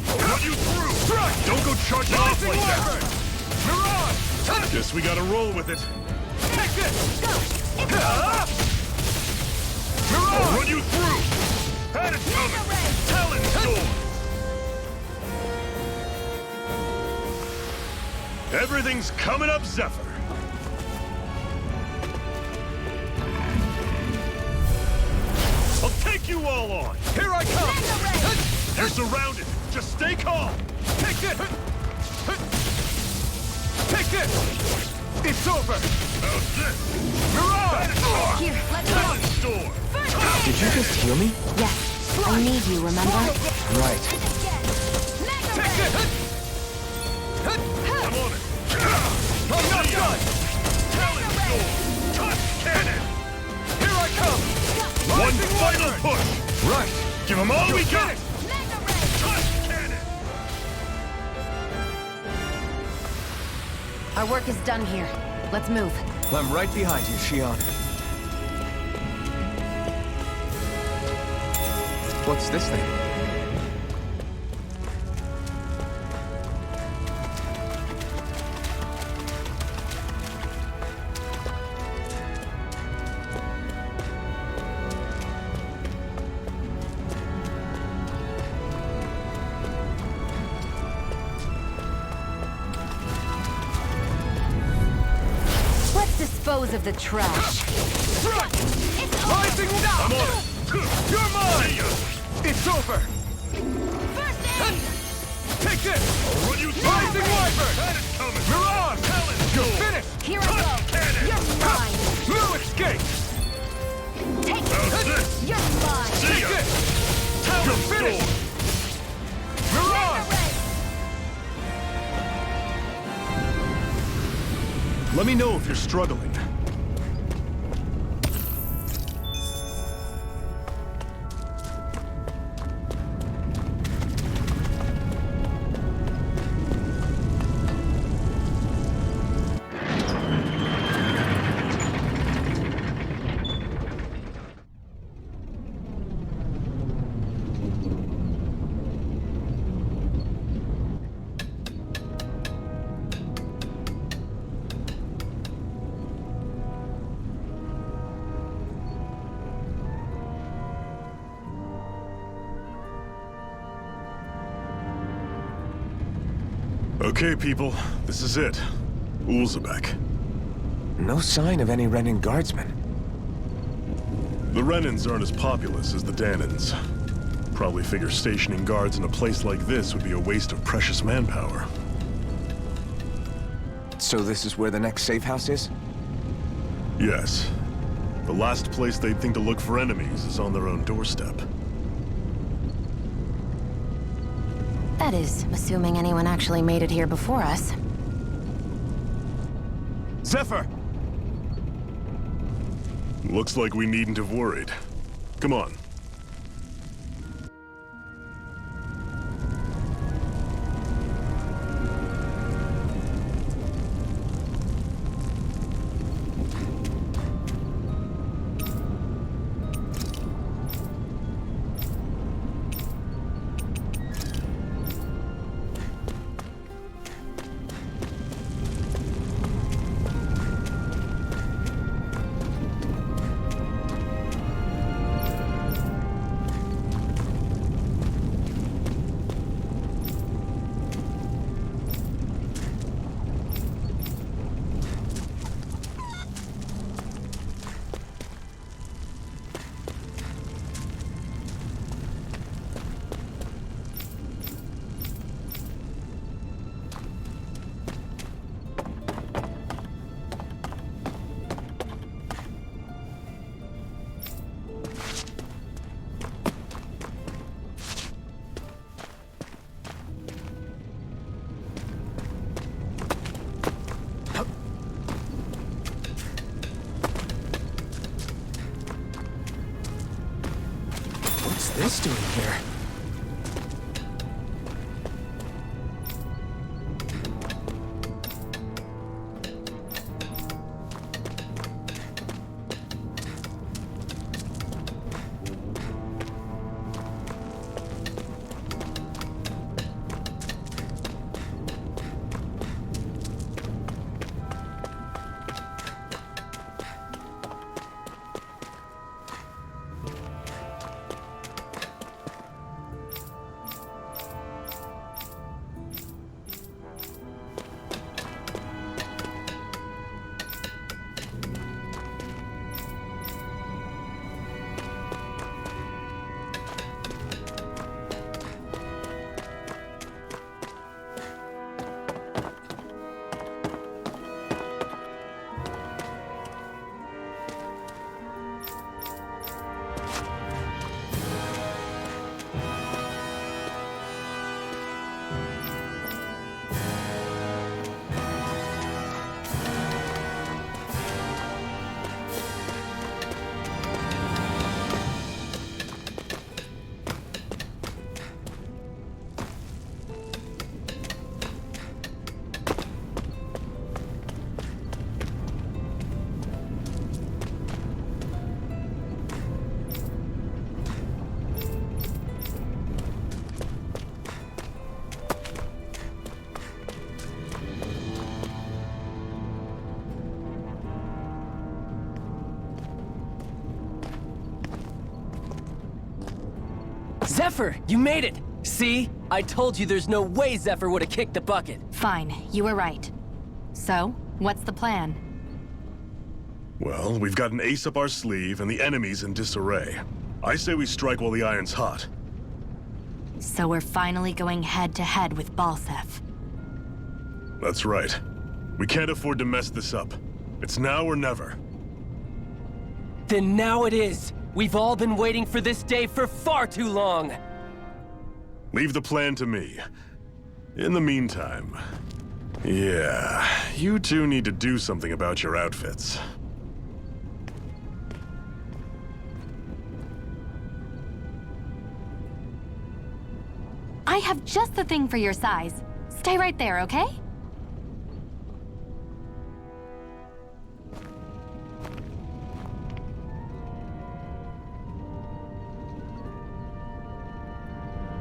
Run you through! Don't go charging off like that! Mirage! Guess we gotta roll with it. Take this! I'll run you through! Had it coming! Talon Storm! Everything's coming up, Zephyr! I'll take you all on! Here I come! You're surrounded! Just stay calm! Take this! Take this! It's over! How's this? Mirage! Here, let's Talon go! Storm! Did you just heal me? Yes, I need you, remember? Right. Take this! I'm on it! I'm not done! Talon Storm! Touch cannon! Here I come! One final push! Right! Give them all we got! Touch cannon! Our work is done here. Let's move. I'm right behind you, Shion. What's this thing? Let's dispose of the trash. I'm on it! You're mine! It's over! First aid! Take this! I'll run you through! Rising Wyvern! That is coming! Mirage! Talon You're Storm! finished! Here I go! Cannon! You're mine! No escape! Take How's this? You're mine! See Take ya! this! Talon You're finished! Storm! Mirage! Let me know if you're struggling. Okay, people, this is it. Ulzebek. No sign of any Renin guardsmen. The Renins aren't as populous as the Danins. Probably figure stationing guards in a place like this would be a waste of precious manpower. So this is where the next safe house is? Yes. The last place they'd think to look for enemies is on their own doorstep. That is, assuming anyone actually made it here before us. Zephyr! Looks like we needn't have worried. Come on. What's this doing here? Zephyr, you made it! See? I told you there's no way Zephyr would have kicked the bucket. Fine, you were right. So, what's the plan? Well, we've got an ace up our sleeve and the enemy's in disarray. I say we strike while the iron's hot. So we're finally going head-to-head with Balsef. That's right. We can't afford to mess this up. It's now or never. Then now it is! We've all been waiting for this day for far too long! Leave the plan to me. In the meantime... yeah, you two need to do something about your outfits. I have just the thing for your size. Stay right there, okay?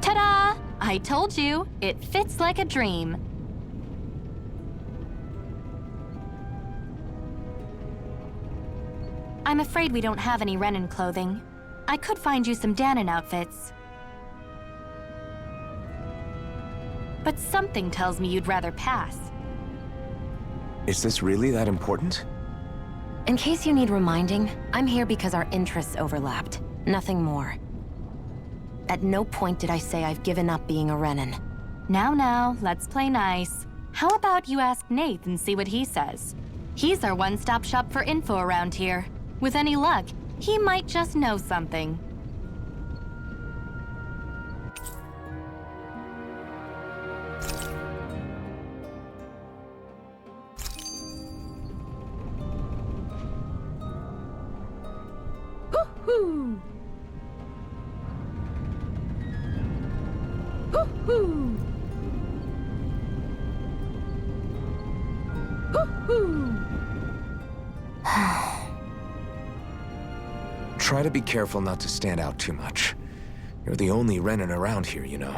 Ta-da! I told you, it fits like a dream. I'm afraid we don't have any Renan clothing. I could find you some Danon outfits. But something tells me you'd rather pass. Is this really that important? In case you need reminding, I'm here because our interests overlapped. Nothing more. At no point did I say I've given up being a Renan. Now, let's play nice. How about you ask Nath and see what he says? He's our one-stop shop for info around here. With any luck, he might just know something. Hoo-hoo! Hoo-hoo! Hoo-hoo! Try to be careful not to stand out too much. You're the only Renan around here, you know.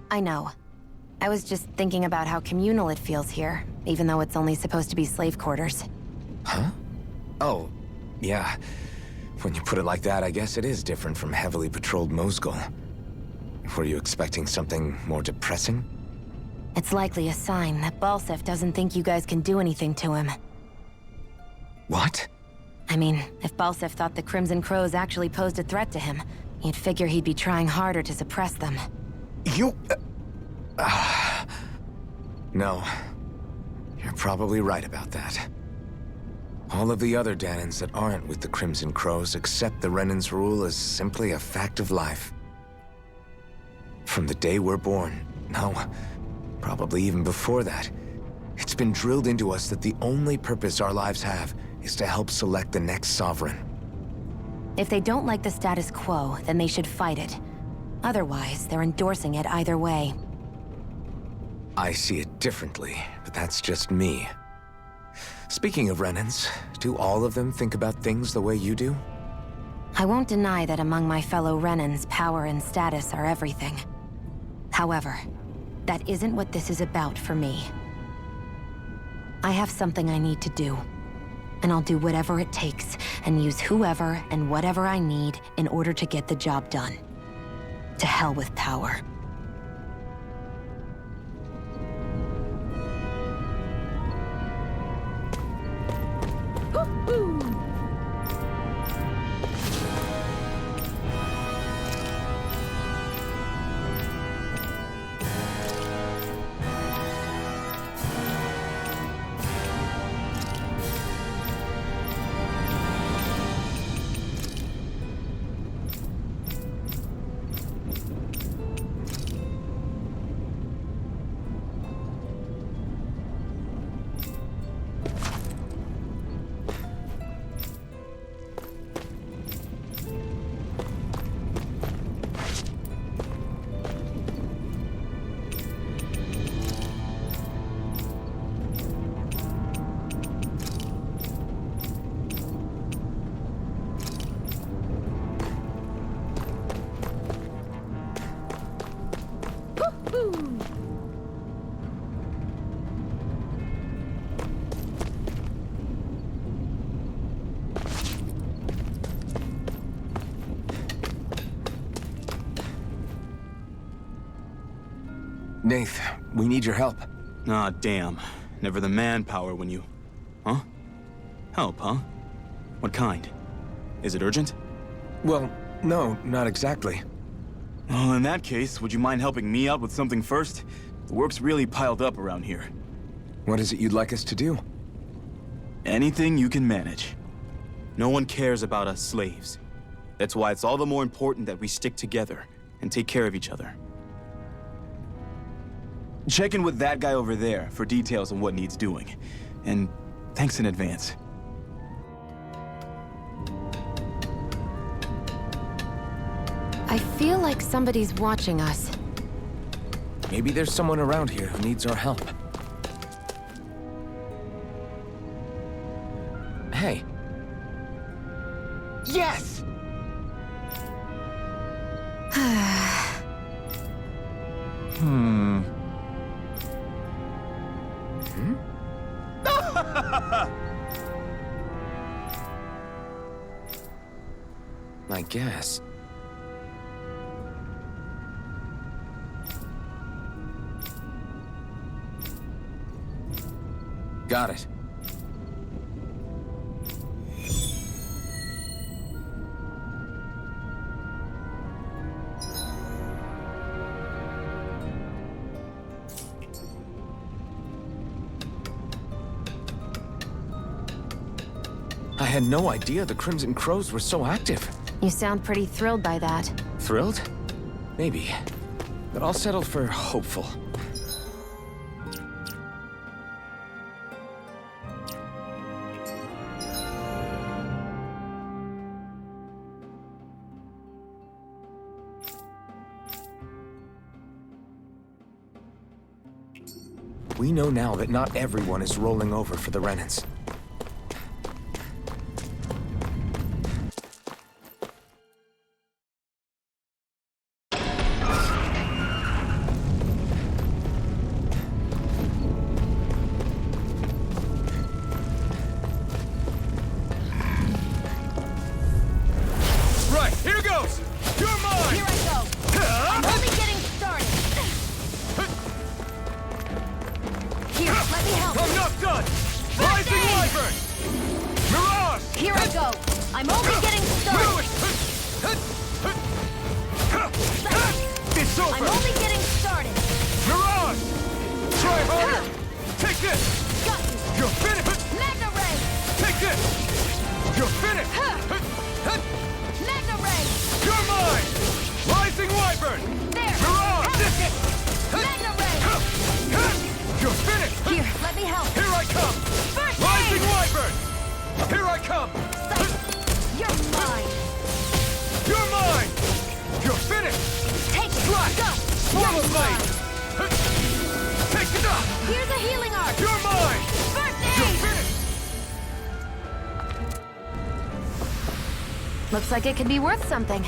I know. I was just thinking about how communal it feels here, even though it's only supposed to be slave quarters. Huh? Oh, yeah. When you put it like that, I guess it is different from heavily patrolled Mosgul. Were you expecting something more depressing? It's likely a sign that Balsef doesn't think you guys can do anything to him. What? I mean, if Balsef thought the Crimson Crows actually posed a threat to him, you'd figure he'd be trying harder to suppress them. You... No. You're probably right about that. All of the other Danons that aren't with the Crimson Crows accept the Renan's rule as simply a fact of life. From the day we're born, no, probably even before that, it's been drilled into us that the only purpose our lives have is to help select the next sovereign. If they don't like the status quo, then they should fight it. Otherwise, they're endorsing it either way. I see it differently, but that's just me. Speaking of Renans, do all of them think about things the way you do? I won't deny that among my fellow Renans, power and status are everything. However, that isn't what this is about for me. I have something I need to do, and I'll do whatever it takes and use whoever and whatever I need in order to get the job done. To hell with power. Nath, we need your help. Ah, damn. Never the manpower when you... Huh? Help, huh? What kind? Is it urgent? Well, no, not exactly. Well, in that case, would you mind helping me out with something first? The work's really piled up around here. What is it you'd like us to do? Anything you can manage. No one cares about us slaves. That's why it's all the more important that we stick together and take care of each other. Check in with that guy over there for details on what needs doing. And thanks in advance. I feel like somebody's watching us. Maybe there's someone around here who needs our help. Hey. Yes! I guess. Got it. I had no idea the Crimson Crows were so active. You sound pretty thrilled by that. Thrilled? Maybe. But I'll settle for hopeful. We know now that not everyone is rolling over for the Renans. Right, here goes! You're mine! Here I go! I'm only getting started! Here, let me help! I'm not done! Rising Wyvern! Mirage! Here I go! I'm only getting started! It's over! I'm only getting started! Mirage! Try harder! Take this! Got you! You're finished! Magna Ray! Take this! You're finished! Magna Ray! You're mine! Rising Wyvern! There! Mirage! Have it! Magna Ray! You're finished! Here, let me help! Here I come! First Rising aid! Wyvern! Here I come! You're mine! You're mine! You're finished! Take it! Slash! Go! Swallow You're blade! mine! Take it up! Here's a healing art! You're mine! First You're aid! finished! Looks like it could be worth something.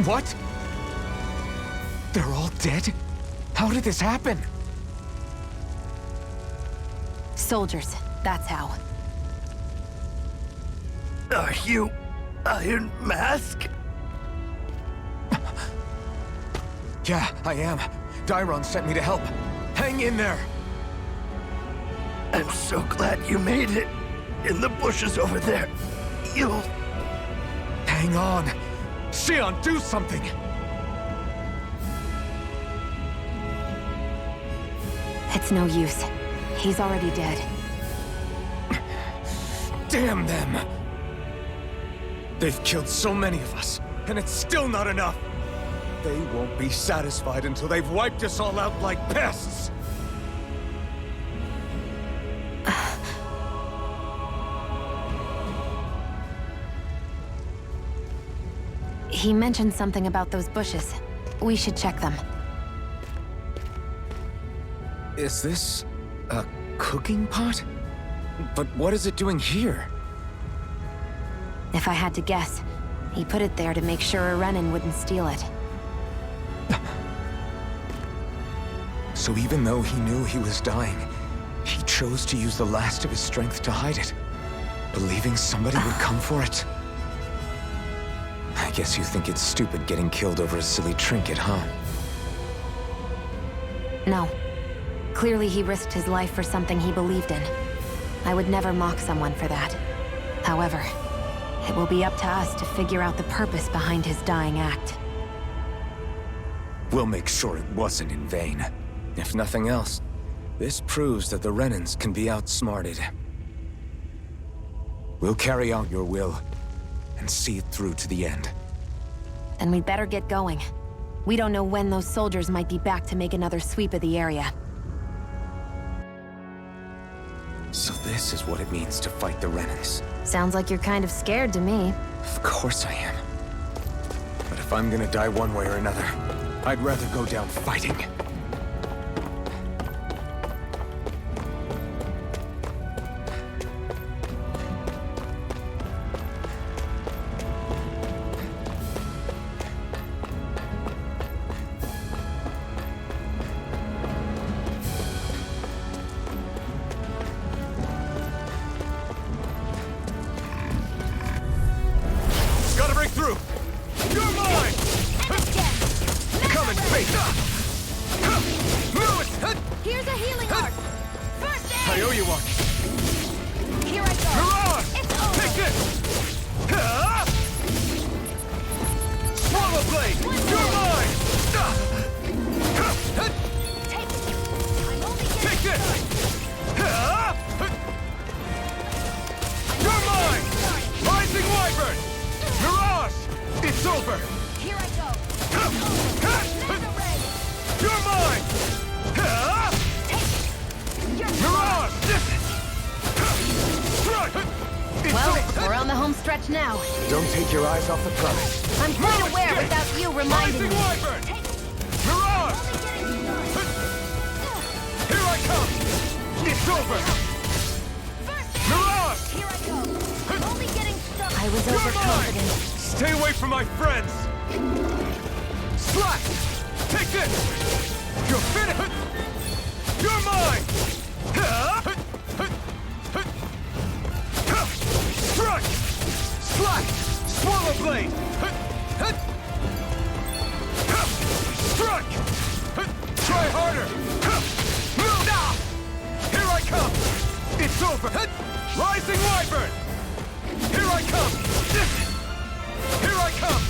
What? They're all dead? How did this happen? Soldiers, that's how. You... Iron Mask? Yeah, I am. Dairon sent me to help. Hang in there! I'm so glad you made it. In the bushes over there. You'll... Hang on! Xion, do something! It's no use. He's already dead. Damn them! They've killed so many of us, and it's still not enough! They won't be satisfied until they've wiped us all out like pests! He mentioned something about those bushes. We should check them. Is this... a cooking pot? But what is it doing here? If I had to guess, he put it there to make sure a Renan wouldn't steal it. So even though he knew he was dying, he chose to use the last of his strength to hide it, believing somebody would come for it. I guess you think it's stupid getting killed over a silly trinket, huh? No. Clearly he risked his life for something he believed in. I would never mock someone for that. However, it will be up to us to figure out the purpose behind his dying act. We'll make sure it wasn't in vain. If nothing else, this proves that the Renans can be outsmarted. We'll carry out your will, and see it through to the end. Then we'd better get going. We don't know when those soldiers might be back to make another sweep of the area. So this is what it means to fight the Renans. Sounds like you're kind of scared to me. Of course I am. But if I'm gonna die one way or another, I'd rather go down fighting. Gotta break through! You're mine! Come and face! Move it! Here's a healing arc! First aid! I owe you one! Here I go! Mirage! It's over! Take this! Swallow blade! You're mine! Take it! I'm only getting Take this! started. You're mine! Rising Wyvern! Mirage! It's over! Here I go! Laser ray! You're mine! You're Mirage! Strike! It's Well, over! we're on the home stretch now. Don't take your eyes off the prize. I'm quite aware without you reminding Rising me. Wyvern! Mirage! Here I come! It's over! Mirage! Here I go! Only getting started. I was You're mine! overconfident. Stay away from my friends! Slash! Take this! You're finished! You're mine! Strike! Slash! Swallow blade! Strike! Try harder! Move now! Here I come! It's over! Rising Wyvern! Here I come! Here I come!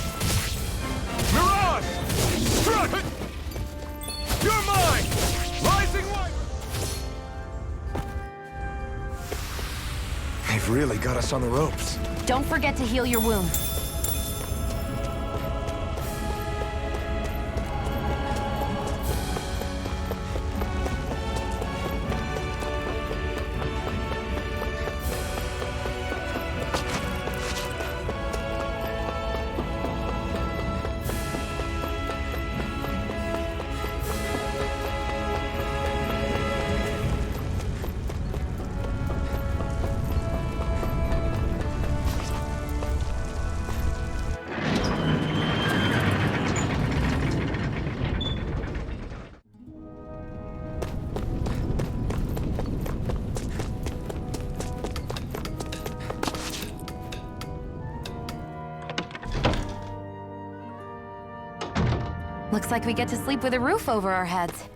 Mirage! Strike! You're mine! Rising Wyvern! They've really got us on the ropes. Don't forget to heal your wounds. Looks like we get to sleep with a roof over our heads.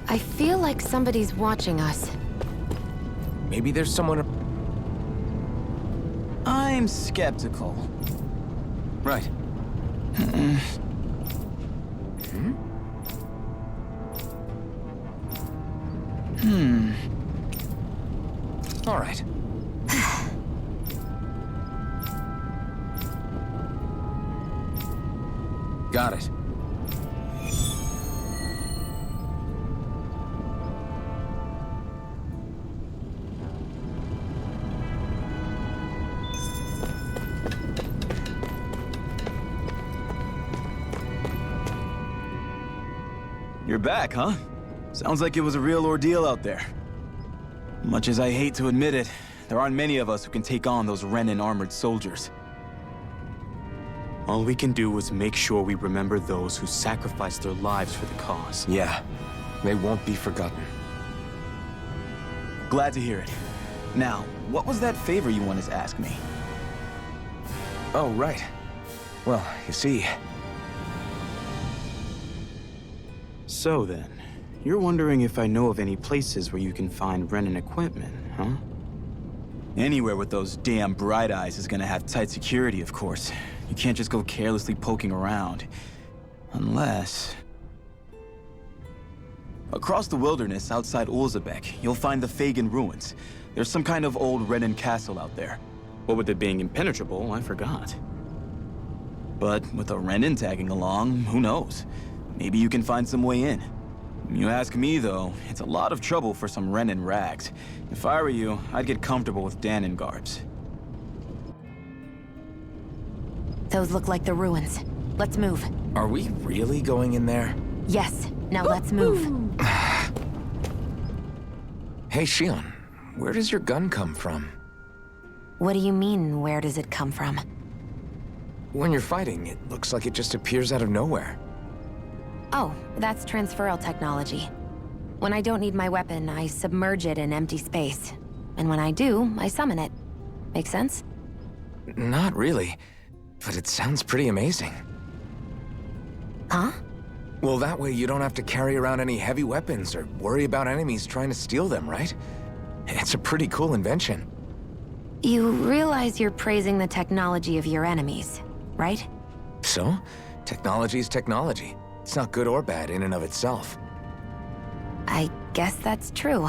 I feel like somebody's watching us. Maybe there's someone... I'm skeptical. Right. All right. Got it. You're back, huh? Sounds like it was a real ordeal out there. Much as I hate to admit it, there aren't many of us who can take on those Renan armored soldiers. All we can do is make sure we remember those who sacrificed their lives for the cause. Yeah, they won't be forgotten. Glad to hear it. Now, what was that favor you wanted to ask me? Oh, right. Well, you see... So then, you're wondering if I know of any places where you can find Renan equipment, huh? Anywhere with those damn bright eyes is gonna have tight security, of course. You can't just go carelessly poking around. Unless... Across the wilderness outside Ulzebek, you'll find the Fagan ruins. There's some kind of old Renan castle out there. What with it being impenetrable, I forgot. But with a Renan tagging along, who knows? Maybe you can find some way in. You ask me, though, it's a lot of trouble for some Renan rags. If I were you, I'd get comfortable with Danon garbs. Those look like the ruins. Let's move. Are we really going in there? Yes. Now let's move. Hey, Shion, where does your gun come from? What do you mean, where does it come from? When you're fighting, it looks like it just appears out of nowhere. Oh, that's transferal technology. When I don't need my weapon, I submerge it in empty space. And when I do, I summon it. Make sense? Not really, but it sounds pretty amazing. Huh? Well, that way you don't have to carry around any heavy weapons or worry about enemies trying to steal them, right? It's a pretty cool invention. You realize you're praising the technology of your enemies, right? So? Technology is technology. It's not good or bad in and of itself. I guess that's true.